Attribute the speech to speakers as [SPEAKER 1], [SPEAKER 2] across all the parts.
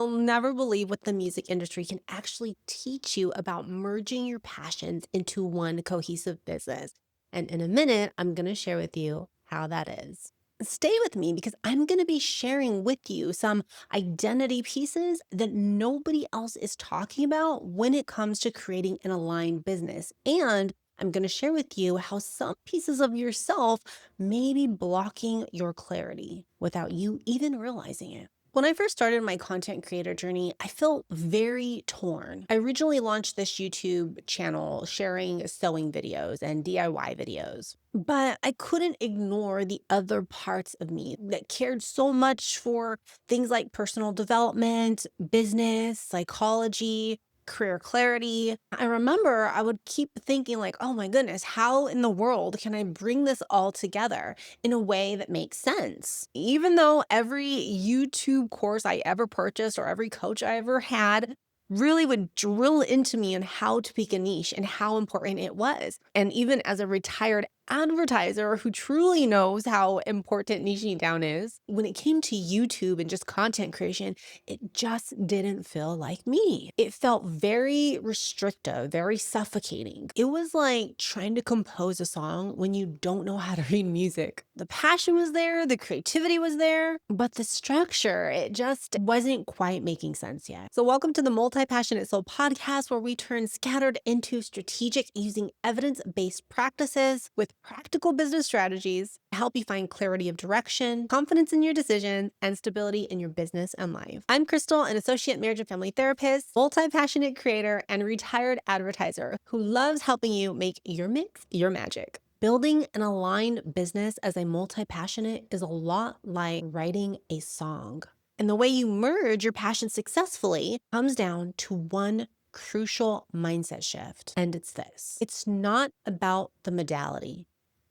[SPEAKER 1] You'll never believe what the music industry can actually teach you about merging your passions into one cohesive business. And in a minute, I'm going to share with you how that is. Stay with me because I'm going to be sharing with you some identity pieces that nobody else is talking about when it comes to creating an aligned business. And I'm going to share with you how some pieces of yourself may be blocking your clarity without you even realizing it. When I first started my content creator journey, I felt very torn. I originally launched this YouTube channel sharing sewing videos and DIY videos, but I couldn't ignore the other parts of me that cared so much for things like personal development, business, psychology, career clarity. I remember I would keep thinking like, oh my goodness, how in the world can I bring this all together in a way that makes sense? Even though every YouTube course I ever purchased or every coach I ever had really would drill into me on how to pick a niche and how important it was. And even as a retired advertiser who truly knows how important niching down is, when it came to YouTube and just content creation, it just didn't feel like me. It felt very restrictive, very suffocating. It was like trying to compose a song when you don't know how to read music. The passion was there, the creativity was there, but the structure, it just wasn't quite making sense yet. So welcome to the Multi-Passionate Soul podcast, where we turn scattered into strategic using evidence-based practices with practical business strategies to help you find clarity of direction, confidence in your decisions, and stability in your business and life. I'm Crystal, an associate marriage and family therapist, multi-passionate creator, and retired advertiser who loves helping you make your mix your magic. Building an aligned business as a multi-passionate is a lot like writing a song. And the way you merge your passion successfully comes down to one crucial mindset shift. And it's this: it's not about the modality,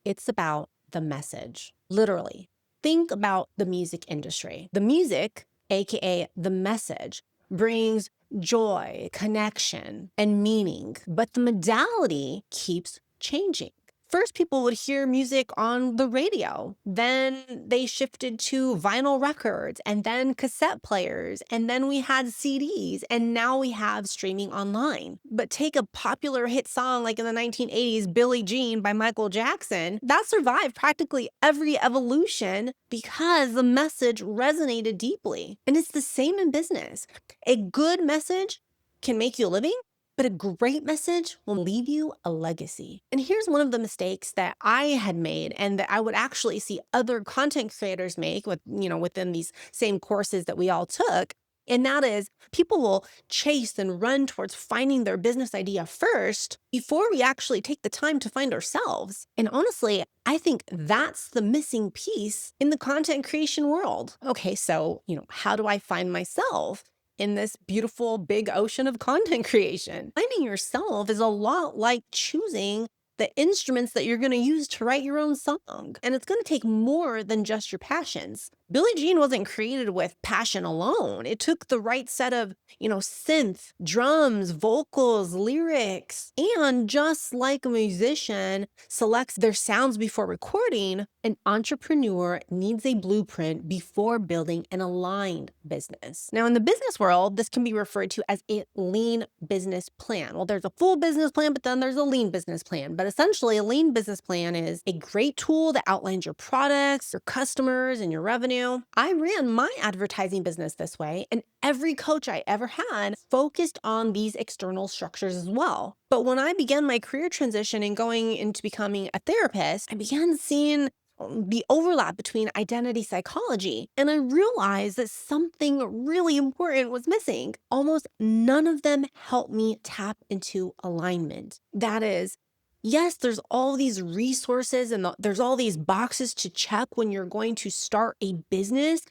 [SPEAKER 1] it's about the message. Literally, think about the music industry. The music, AKA the message, brings joy, connection, and meaning, but the modality keeps changing. First, people would hear music on the radio. Then they shifted to vinyl records and then cassette players. And then we had CDs. And now we have streaming online. But take a popular hit song like in the 1980s, Billie Jean by Michael Jackson, that survived practically every evolution because the message resonated deeply. And it's the same in business. A good message can make you a living, but a great message will leave you a legacy. And here's one of the mistakes that I had made and that I would actually see other content creators make within these same courses that we all took. And that is, people will chase and run towards finding their business idea first before we actually take the time to find ourselves. And honestly, I think that's the missing piece in the content creation world. Okay, so, how do I find myself in this beautiful big ocean of content creation? Finding yourself is a lot like choosing the instruments that you're going to use to write your own song. And it's going to take more than just your passions. Billie Jean wasn't created with passion alone. It took the right set of, synth, drums, vocals, lyrics. And just like a musician selects their sounds before recording, an entrepreneur needs a blueprint before building an aligned business. Now, in the business world, this can be referred to as a lean business plan. Well, there's a full business plan, but then there's a lean business plan. But essentially, a lean business plan is a great tool that outlines your products, your customers, and your revenue. I ran my advertising business this way, and every coach I ever had focused on these external structures as well. But when I began my career transition and going into becoming a therapist, I began seeing the overlap between identity psychology, and I realized that something really important was missing. Almost none of them helped me tap into alignment. That is, yes, there's all these resources and there's all these boxes to check when you're going to start a business,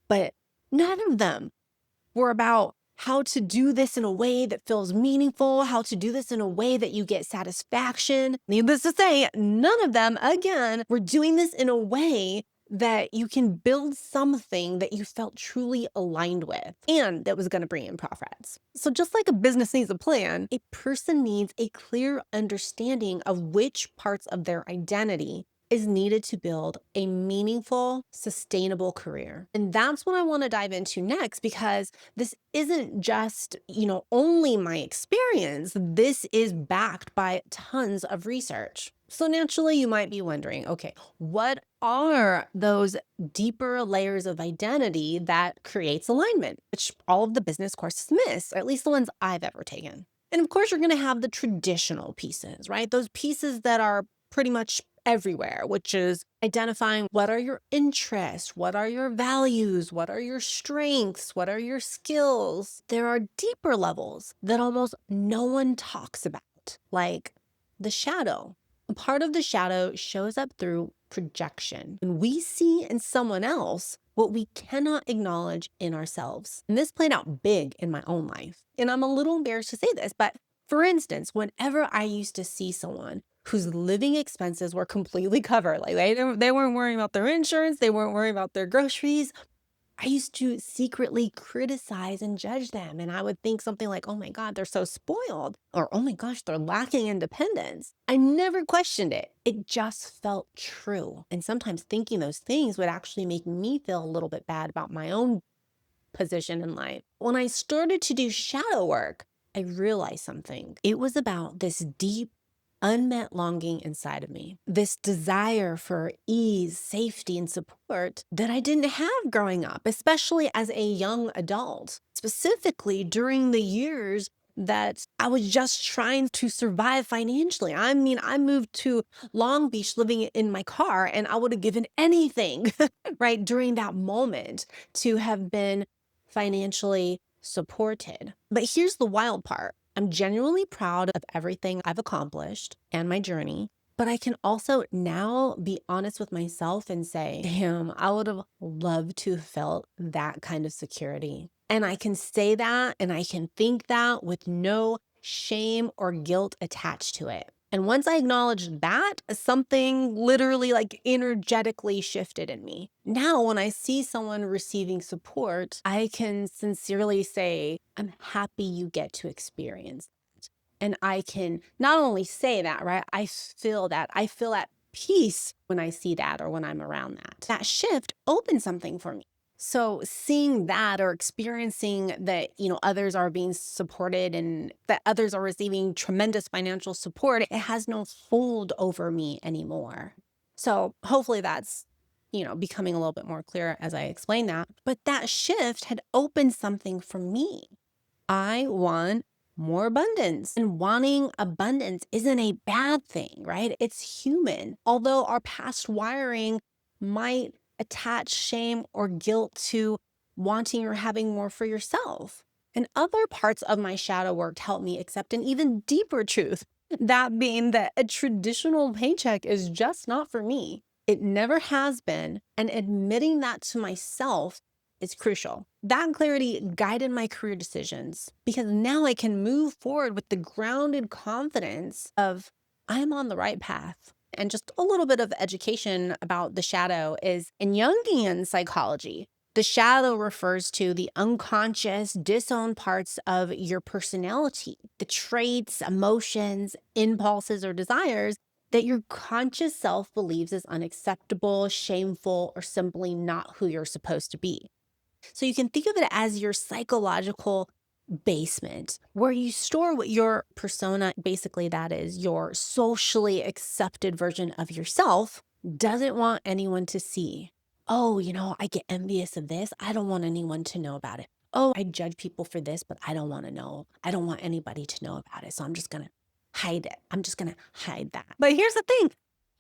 [SPEAKER 1] but none of them were about how to do this in a way that feels meaningful, how to do this in a way that you get satisfaction. Needless to say, none of them, again, were doing this in a way that you can build something that you felt truly aligned with and that was going to bring in profits. So just like a business needs a plan, a person needs a clear understanding of which parts of their identity is needed to build a meaningful, sustainable career. And that's what I want to dive into next, because this isn't just, only my experience. This is backed by tons of research. So naturally, you might be wondering, okay, what are those deeper layers of identity that creates alignment, which all of the business courses miss, or at least the ones I've ever taken? And of course, you're going to have the traditional pieces, right? Those pieces that are pretty much everywhere, which is identifying what are your interests, what are your values, what are your strengths, what are your skills. There are deeper levels that almost no one talks about, like the shadow. A part of the shadow shows up through projection. When we see in someone else what we cannot acknowledge in ourselves. And this played out big in my own life. And I'm a little embarrassed to say this, but for instance, whenever I used to see someone whose living expenses were completely covered, like they weren't worrying about their insurance, they weren't worrying about their groceries, I used to secretly criticize and judge them. And I would think something like, oh my God, they're so spoiled. Or, oh my gosh, they're lacking independence. I never questioned it. It just felt true. And sometimes thinking those things would actually make me feel a little bit bad about my own position in life. When I started to do shadow work, I realized something. It was about this deep, unmet longing inside of me, this desire for ease, safety, and support that I didn't have growing up, especially as a young adult, specifically during the years that I was just trying to survive financially. I mean, I moved to Long Beach living in my car, and I would have given anything, right, during that moment to have been financially supported. But here's the wild part. I'm genuinely proud of everything I've accomplished and my journey, but I can also now be honest with myself and say, damn, I would have loved to have felt that kind of security. And I can say that and I can think that with no shame or guilt attached to it. And once I acknowledged that, something literally like energetically shifted in me. Now, when I see someone receiving support, I can sincerely say, I'm happy you get to experience that. And I can not only say that, right? I feel that. I feel at peace when I see that or when I'm around that. That shift opened something for me. So seeing that or experiencing that, others are being supported and that others are receiving tremendous financial support, it has no hold over me anymore. So hopefully that's, becoming a little bit more clear as I explain that. But that shift had opened something for me. I want more abundance. And wanting abundance isn't a bad thing, right? It's human. Although our past wiring might attach shame or guilt to wanting or having more for yourself. And other parts of my shadow work help me accept an even deeper truth. That being that a traditional paycheck is just not for me. It never has been. And admitting that to myself is crucial. That clarity guided my career decisions because now I can move forward with the grounded confidence of I'm on the right path. And just a little bit of education about the shadow is in Jungian psychology. The shadow refers to the unconscious, disowned parts of your personality, the traits, emotions, impulses, or desires that your conscious self believes is unacceptable, shameful, or simply not who you're supposed to be. So you can think of it as your psychological basement where you store what your persona, basically that is your socially accepted version of yourself, doesn't want anyone to see. Oh, I get envious of this. I don't want anyone to know about it. Oh, I judge people for this, but I don't want to know. I don't want anybody to know about it. So I'm just going to hide it. I'm just going to hide that. But here's the thing.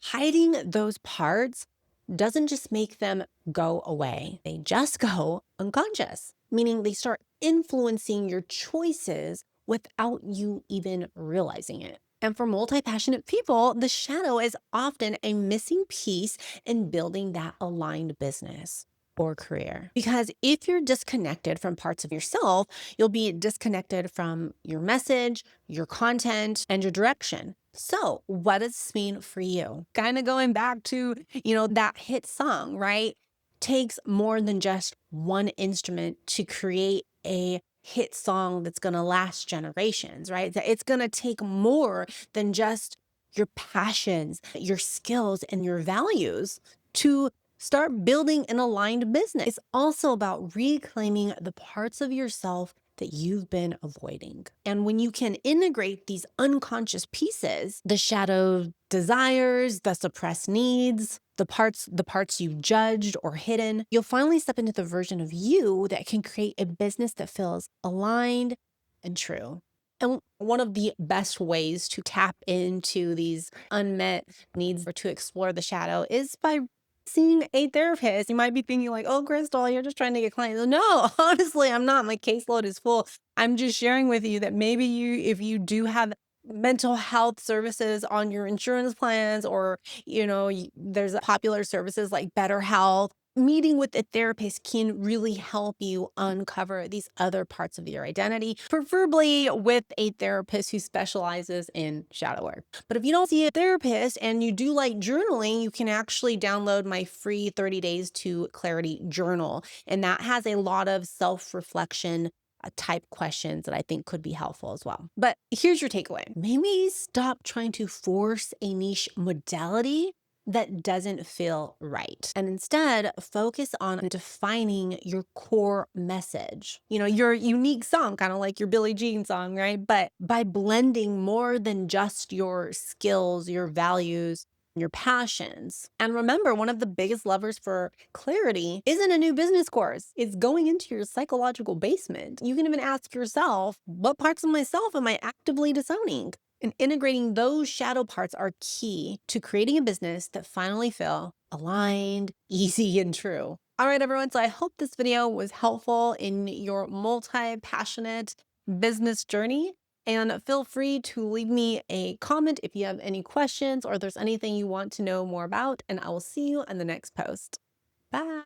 [SPEAKER 1] Hiding those parts doesn't just make them go away. They just go unconscious, meaning they start influencing your choices without you even realizing it. And for multi-passionate people, the shadow is often a missing piece in building that aligned business or career. Because if you're disconnected from parts of yourself, you'll be disconnected from your message, your content, and your direction. So what does this mean for you? Kind of going back to, that hit song, right? Takes more than just one instrument to create a hit song that's going to last generations, right? That it's going to take more than just your passions, your skills, and your values to start building an aligned business. It's also about reclaiming the parts of yourself that you've been avoiding. And when you can integrate these unconscious pieces, the shadow desires, the suppressed needs, the parts you judged or hidden, you'll finally step into the version of you that can create a business that feels aligned and true. And one of the best ways to tap into these unmet needs or to explore the shadow is by seeing a therapist. You might be thinking like, "Oh, Crystal, you're just trying to get clients." No, honestly, I'm not. My caseload is full. I'm just sharing with you that maybe if you do have mental health services on your insurance plans, or there's popular services like BetterHealth, meeting with a therapist can really help you uncover these other parts of your identity, preferably with a therapist who specializes in shadow work. But if you don't see a therapist and you do like journaling, you can actually download my free 30 Days to Clarity journal. And that has a lot of self-reflection type questions that I think could be helpful as well. But here's your takeaway. Maybe stop trying to force a niche modality that doesn't feel right. And instead, focus on defining your core message. Your unique song, kind of like your Billie Jean song, right? But by blending more than just your skills, your values, your passions. And remember, one of the biggest levers for clarity isn't a new business course. It's going into your psychological basement. You can even ask yourself, what parts of myself am I actively disowning? And integrating those shadow parts are key to creating a business that finally feel aligned, easy, and true. All right, everyone. So I hope this video was helpful in your multi-passionate business journey. And feel free to leave me a comment if you have any questions or there's anything you want to know more about. And I will see you in the next post. Bye.